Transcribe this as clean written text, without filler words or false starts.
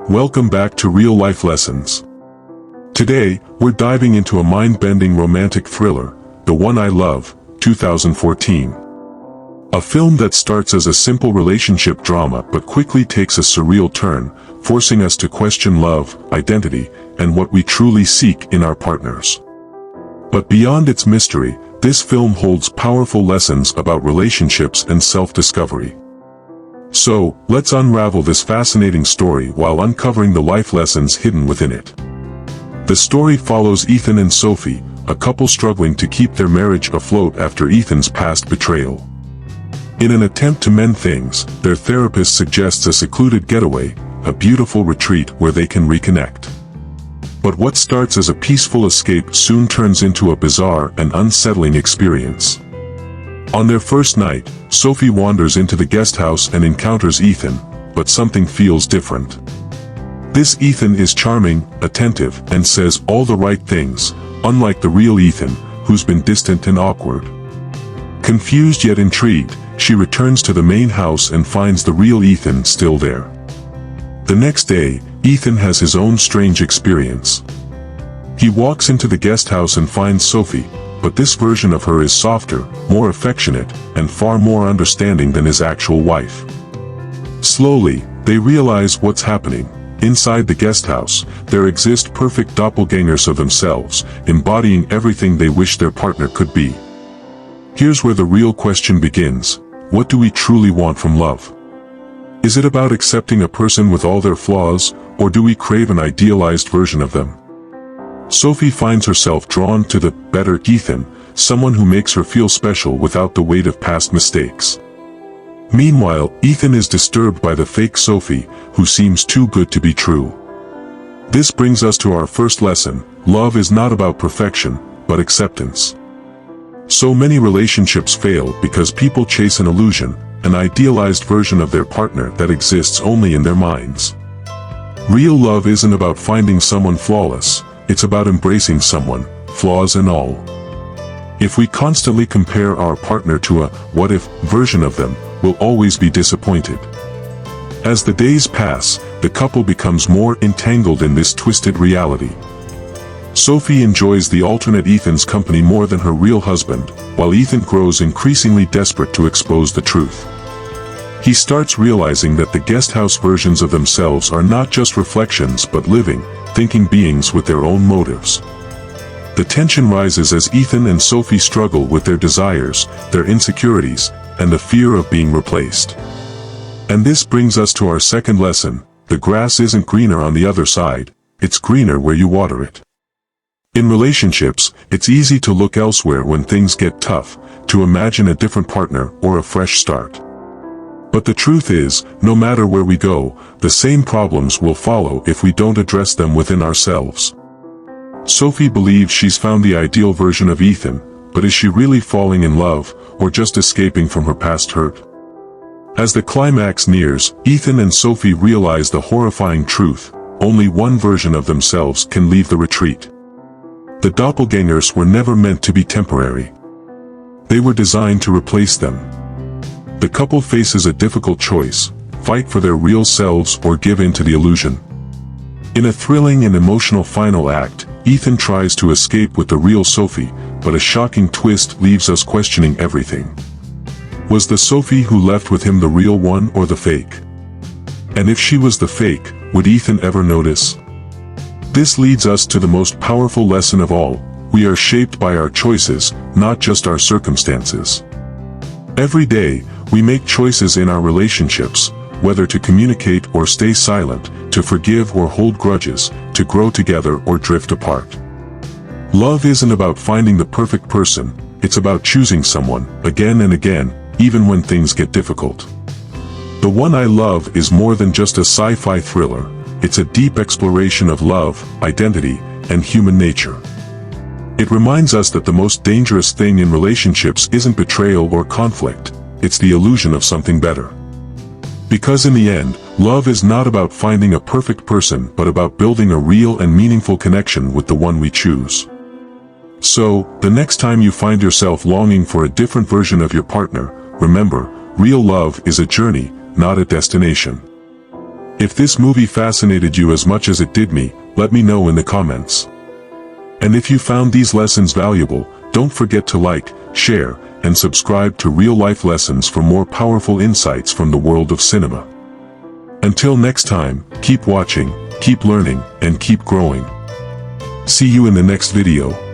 Welcome back to Real Life Lessons. Today, we're diving into a mind-bending romantic thriller, The One I Love, 2014. A film that starts as a simple relationship drama but quickly takes a surreal turn, forcing us to question love, identity, and what we truly seek in our partners. But beyond its mystery, this film holds powerful lessons about relationships and self-discovery. So, let's unravel this fascinating story while uncovering the life lessons hidden within it. The story follows Ethan and Sophie, a couple struggling to keep their marriage afloat after Ethan's past betrayal. In an attempt to mend things, their therapist suggests a secluded getaway, a beautiful retreat where they can reconnect. But what starts as a peaceful escape soon turns into a bizarre and unsettling experience. On their first night, Sophie wanders into the guest house and encounters Ethan, but something feels different. This Ethan is charming, attentive, and says all the right things, unlike the real Ethan, who's been distant and awkward. Confused yet intrigued, she returns to the main house and finds the real Ethan still there. The next day, Ethan has his own strange experience. He walks into the guest house and finds Sophie, but this version of her is softer, more affectionate, and far more understanding than his actual wife. Slowly, they realize what's happening. Inside the guest house, there exist perfect doppelgangers of themselves, embodying everything they wish their partner could be. Here's where the real question begins: what do we truly want from love? Is it about accepting a person with all their flaws, or do we crave an idealized version of them? Sophie finds herself drawn to the better Ethan, someone who makes her feel special without the weight of past mistakes. Meanwhile, Ethan is disturbed by the fake Sophie, who seems too good to be true. This brings us to our first lesson: love is not about perfection, but acceptance. So many relationships fail because people chase an illusion, an idealized version of their partner that exists only in their minds. Real love isn't about finding someone flawless, it's about embracing someone, flaws and all. If we constantly compare our partner to a what-if version of them, we'll always be disappointed. As the days pass, the couple becomes more entangled in this twisted reality. Sophie enjoys the alternate Ethan's company more than her real husband, while Ethan grows increasingly desperate to expose the truth. He starts realizing that the guest house versions of themselves are not just reflections but living, thinking beings with their own motives. The tension rises as Ethan and Sophie struggle with their desires, their insecurities, and the fear of being replaced. And this brings us to our second lesson: the grass isn't greener on the other side, it's greener where you water it. In relationships, it's easy to look elsewhere when things get tough, to imagine a different partner or a fresh start. But the truth is, no matter where we go, the same problems will follow if we don't address them within ourselves. Sophie believes she's found the ideal version of Ethan, but is she really falling in love, or just escaping from her past hurt? As the climax nears, Ethan and Sophie realize the horrifying truth: only one version of themselves can leave the retreat. The doppelgangers were never meant to be temporary. They were designed to replace them. The couple faces a difficult choice: fight for their real selves or give in to the illusion. In a thrilling and emotional final act, Ethan tries to escape with the real Sophie, but a shocking twist leaves us questioning everything. Was the Sophie who left with him the real one or the fake? And if she was the fake, would Ethan ever notice? This leads us to the most powerful lesson of all: we are shaped by our choices, not just our circumstances. Every day, we make choices in our relationships, whether to communicate or stay silent, to forgive or hold grudges, to grow together or drift apart. Love isn't about finding the perfect person, it's about choosing someone, again and again, even when things get difficult. The One I Love is more than just a sci-fi thriller, it's a deep exploration of love, identity, and human nature. It reminds us that the most dangerous thing in relationships isn't betrayal or conflict, it's the illusion of something better. Because in the end, love is not about finding a perfect person but about building a real and meaningful connection with the one we choose. So, the next time you find yourself longing for a different version of your partner, remember, real love is a journey, not a destination. If this movie fascinated you as much as it did me, let me know in the comments. And if you found these lessons valuable, don't forget to like, share, and subscribe to Real Life Lessons for more powerful insights from the world of cinema. Until next time, keep watching, keep learning, and keep growing. See you in the next video.